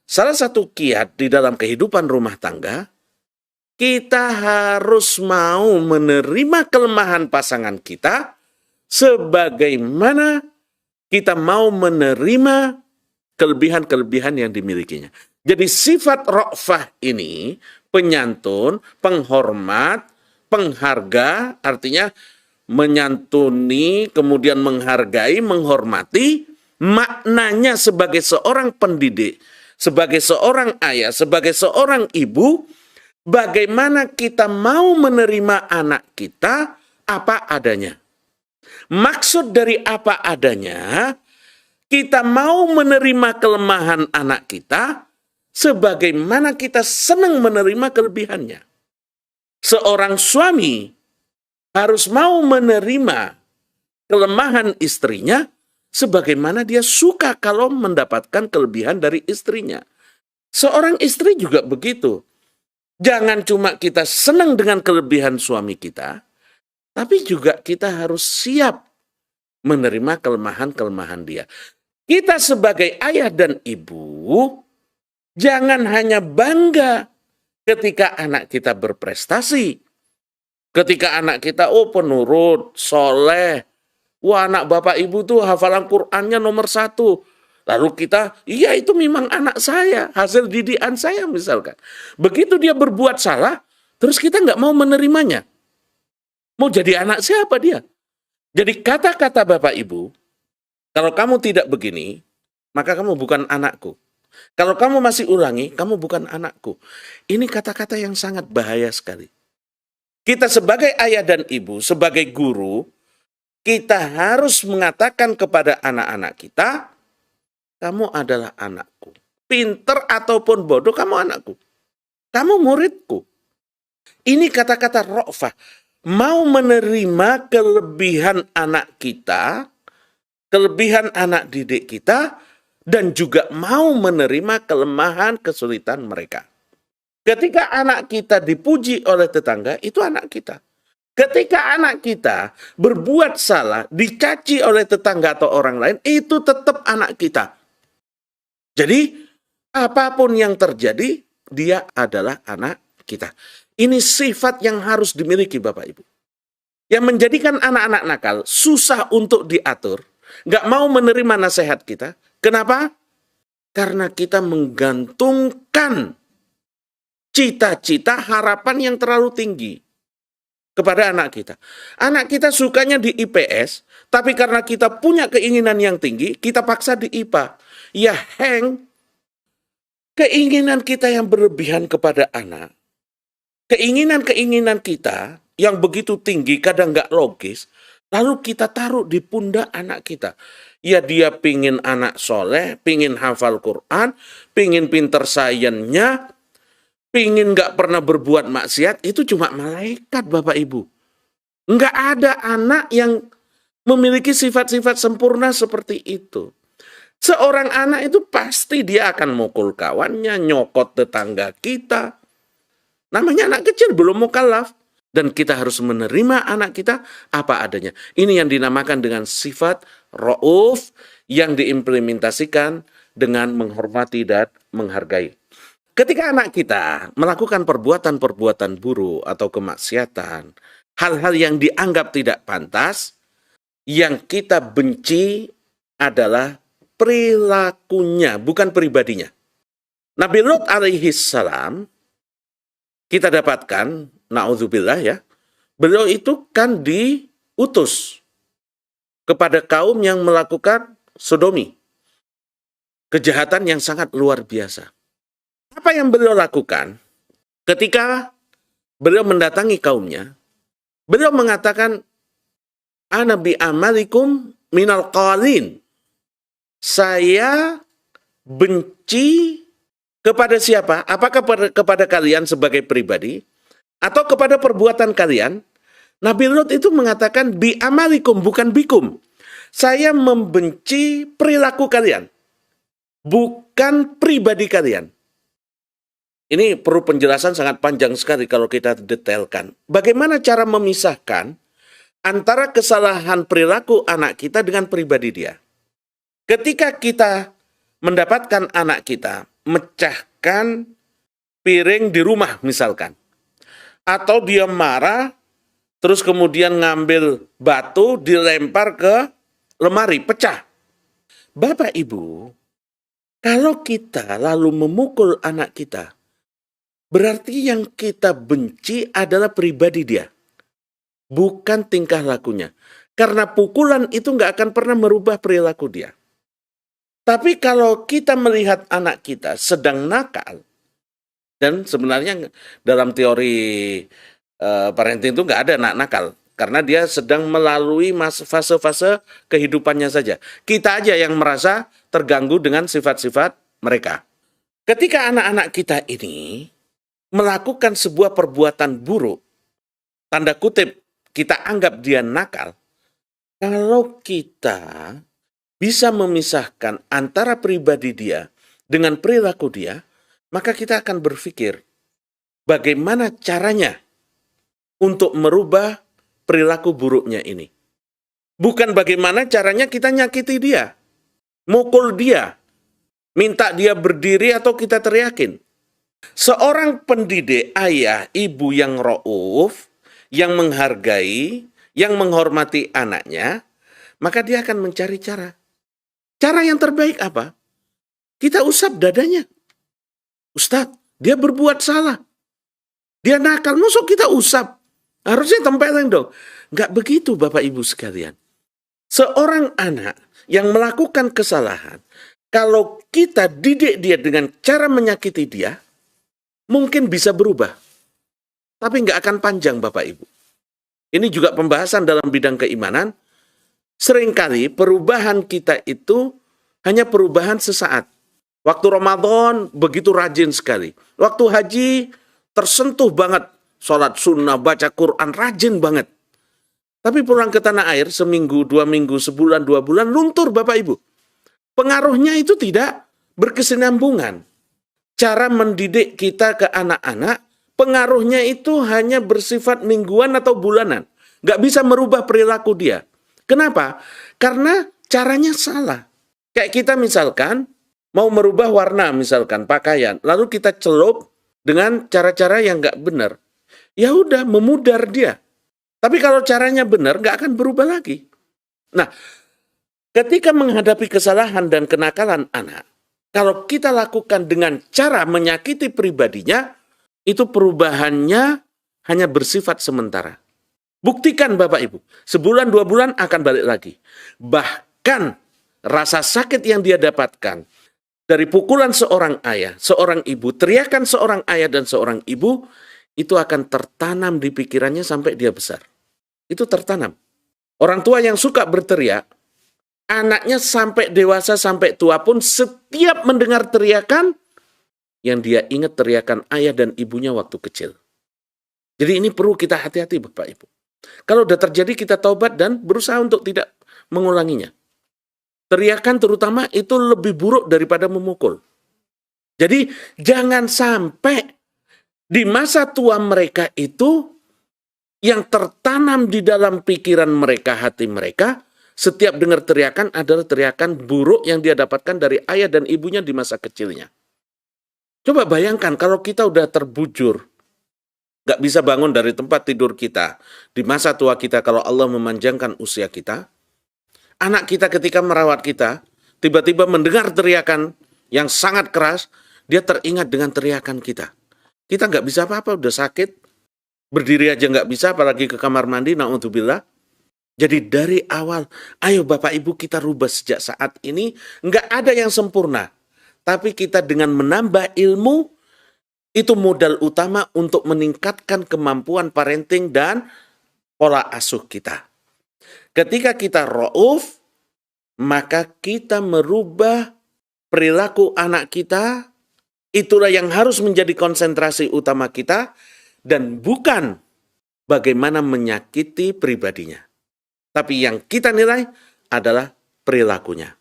salah satu kiat di dalam kehidupan rumah tangga, kita harus mau menerima kelemahan pasangan kita sebagaimana kita mau menerima kelebihan-kelebihan yang dimilikinya. Jadi sifat ra'fah ini, penyantun, penghormat, pengharga, artinya menyantuni, kemudian menghargai, menghormati, maknanya sebagai seorang pendidik, sebagai seorang ayah, sebagai seorang ibu, bagaimana kita mau menerima anak kita apa adanya. Maksud dari apa adanya, kita mau menerima kelemahan anak kita sebagaimana kita senang menerima kelebihannya. Seorang suami harus mau menerima kelemahan istrinya sebagaimana dia suka kalau mendapatkan kelebihan dari istrinya. Seorang istri juga begitu. Jangan cuma kita senang dengan kelebihan suami kita, tapi juga kita harus siap menerima kelemahan-kelemahan dia. Kita sebagai ayah dan ibu, jangan hanya bangga ketika anak kita berprestasi. Ketika anak kita, penurut, soleh. Wah, anak bapak ibu tuh hafalan Qur'annya nomor 1. Lalu kita, iya itu memang anak saya, hasil didikan saya misalkan. Begitu dia berbuat salah, terus kita nggak mau menerimanya. Mau jadi anak siapa dia? Jadi kata-kata bapak ibu, kalau kamu tidak begini, maka kamu bukan anakku. Kalau kamu masih ulangi, kamu bukan anakku. Ini kata-kata yang sangat bahaya sekali. Kita sebagai ayah dan ibu, sebagai guru, kita harus mengatakan kepada anak-anak kita, kamu adalah anakku. Pinter ataupun bodoh, kamu anakku. Kamu muridku. Ini kata-kata ra'fah. Mau menerima kelebihan anak kita, kelebihan anak didik kita, dan juga mau menerima kelemahan, kesulitan mereka. Ketika anak kita dipuji oleh tetangga, itu anak kita. Ketika anak kita berbuat salah, dicaci oleh tetangga atau orang lain, itu tetap anak kita. Jadi, apapun yang terjadi, dia adalah anak kita. Ini sifat yang harus dimiliki Bapak Ibu. Yang menjadikan anak-anak nakal susah untuk diatur, nggak mau menerima nasihat kita. Kenapa? Karena kita menggantungkan cita-cita, harapan yang terlalu tinggi kepada anak kita. Anak kita sukanya di IPS, tapi karena kita punya keinginan yang tinggi, kita paksa di IPA. Ya keinginan kita yang berlebihan kepada anak, keinginan-keinginan kita yang begitu tinggi, kadang nggak logis, lalu kita taruh di pundak anak kita. Ya dia pingin anak soleh, pingin hafal Quran, pingin pinter sainsnya, pingin nggak pernah berbuat maksiat, itu cuma malaikat Bapak Ibu. Nggak ada anak yang memiliki sifat-sifat sempurna seperti itu. Seorang anak itu pasti dia akan mukul kawannya, nyokot tetangga kita. Namanya anak kecil, belum mukallaf. Dan kita harus menerima anak kita apa adanya. Ini yang dinamakan dengan sifat ra'uf yang diimplementasikan dengan menghormati dan menghargai. Ketika anak kita melakukan perbuatan-perbuatan buruk atau kemaksiatan, hal-hal yang dianggap tidak pantas, yang kita benci adalah perilakunya, bukan pribadinya. Nabi Lut alaihi salam, kita dapatkan, na'udzubillah ya, beliau itu kan diutus kepada kaum yang melakukan sodomi. Kejahatan yang sangat luar biasa. Apa yang beliau lakukan? Ketika beliau mendatangi kaumnya, beliau mengatakan, ana bi amalikum minal qalin. Saya benci kepada siapa? Apakah kepada kalian sebagai pribadi? Atau kepada perbuatan kalian? Nabi Lut itu mengatakan bi amalikum, bukan bikum. Saya membenci perilaku kalian, bukan pribadi kalian. Ini perlu penjelasan sangat panjang sekali kalau kita detailkan. Bagaimana cara memisahkan antara kesalahan perilaku anak kita dengan pribadi dia? Ketika kita mendapatkan anak kita mecahkan piring di rumah misalkan. Atau dia marah, terus kemudian ngambil batu, dilempar ke lemari, pecah. Bapak Ibu, kalau kita lalu memukul anak kita, berarti yang kita benci adalah pribadi dia, bukan tingkah lakunya. Karena pukulan itu nggak akan pernah merubah perilaku dia. Tapi kalau kita melihat anak kita sedang nakal, dan sebenarnya dalam teori parenting itu nggak ada anak nakal, karena dia sedang melalui fase-fase kehidupannya saja. Kita aja yang merasa terganggu dengan sifat-sifat mereka. Ketika anak-anak kita ini melakukan sebuah perbuatan buruk, tanda kutip kita anggap dia nakal, kalau kita bisa memisahkan antara pribadi dia dengan perilaku dia, maka kita akan berpikir bagaimana caranya untuk merubah perilaku buruknya ini. Bukan bagaimana caranya kita nyakiti dia, mukul dia, minta dia berdiri atau kita teriakin. Seorang pendidik, ayah, ibu yang rauf, yang menghargai, yang menghormati anaknya, maka dia akan mencari cara. Cara yang terbaik apa? Kita usap dadanya. Ustadz, dia berbuat salah. Dia nakal, masuk kita usap. Harusnya tempelin dong. Nggak begitu Bapak Ibu sekalian. Seorang anak yang melakukan kesalahan, kalau kita didik dia dengan cara menyakiti dia, mungkin bisa berubah. Tapi nggak akan panjang Bapak Ibu. Ini juga pembahasan dalam bidang keimanan. Seringkali perubahan kita itu hanya perubahan sesaat. Waktu Ramadan begitu rajin sekali. Waktu haji tersentuh banget. Sholat sunnah, baca Quran, rajin banget. Tapi pulang ke tanah air seminggu, 2 minggu, sebulan, 2 bulan, luntur Bapak Ibu. Pengaruhnya itu tidak berkesinambungan. Cara mendidik kita ke anak-anak, pengaruhnya itu hanya bersifat mingguan atau bulanan. Nggak bisa merubah perilaku dia. Kenapa? Karena caranya salah. Kayak kita misalkan mau merubah warna misalkan pakaian, lalu kita celup dengan cara-cara yang nggak benar. Ya udah, memudar dia. Tapi kalau caranya benar, nggak akan berubah lagi. Nah, ketika menghadapi kesalahan dan kenakalan anak, kalau kita lakukan dengan cara menyakiti pribadinya, itu perubahannya hanya bersifat sementara. Buktikan Bapak Ibu, sebulan 2 bulan akan balik lagi. Bahkan rasa sakit yang dia dapatkan dari pukulan seorang ayah, seorang ibu, teriakan seorang ayah dan seorang ibu, itu akan tertanam di pikirannya sampai dia besar. Itu tertanam. Orang tua yang suka berteriak, anaknya sampai dewasa, sampai tua pun setiap mendengar teriakan, yang dia ingat teriakan ayah dan ibunya waktu kecil. Jadi ini perlu kita hati-hati Bapak Ibu. Kalau sudah terjadi kita taubat dan berusaha untuk tidak mengulanginya. Teriakan terutama itu lebih buruk daripada memukul. Jadi jangan sampai di masa tua mereka itu yang tertanam di dalam pikiran mereka, hati mereka, setiap dengar teriakan adalah teriakan buruk yang dia dapatkan dari ayah dan ibunya di masa kecilnya. Coba bayangkan kalau kita udah terbujur, nggak bisa bangun dari tempat tidur kita, di masa tua kita kalau Allah memanjangkan usia kita, anak kita ketika merawat kita, tiba-tiba mendengar teriakan yang sangat keras, dia teringat dengan teriakan kita. Kita nggak bisa apa-apa, udah sakit, berdiri aja nggak bisa, apalagi ke kamar mandi, na'udzubillah. Jadi dari awal, ayo Bapak Ibu kita rubah sejak saat ini, nggak ada yang sempurna. Tapi kita dengan menambah ilmu, itu modal utama untuk meningkatkan kemampuan parenting dan pola asuh kita. Ketika kita rauf, maka kita merubah perilaku anak kita, itulah yang harus menjadi konsentrasi utama kita, dan bukan bagaimana menyakiti pribadinya. Tapi yang kita nilai adalah perilakunya.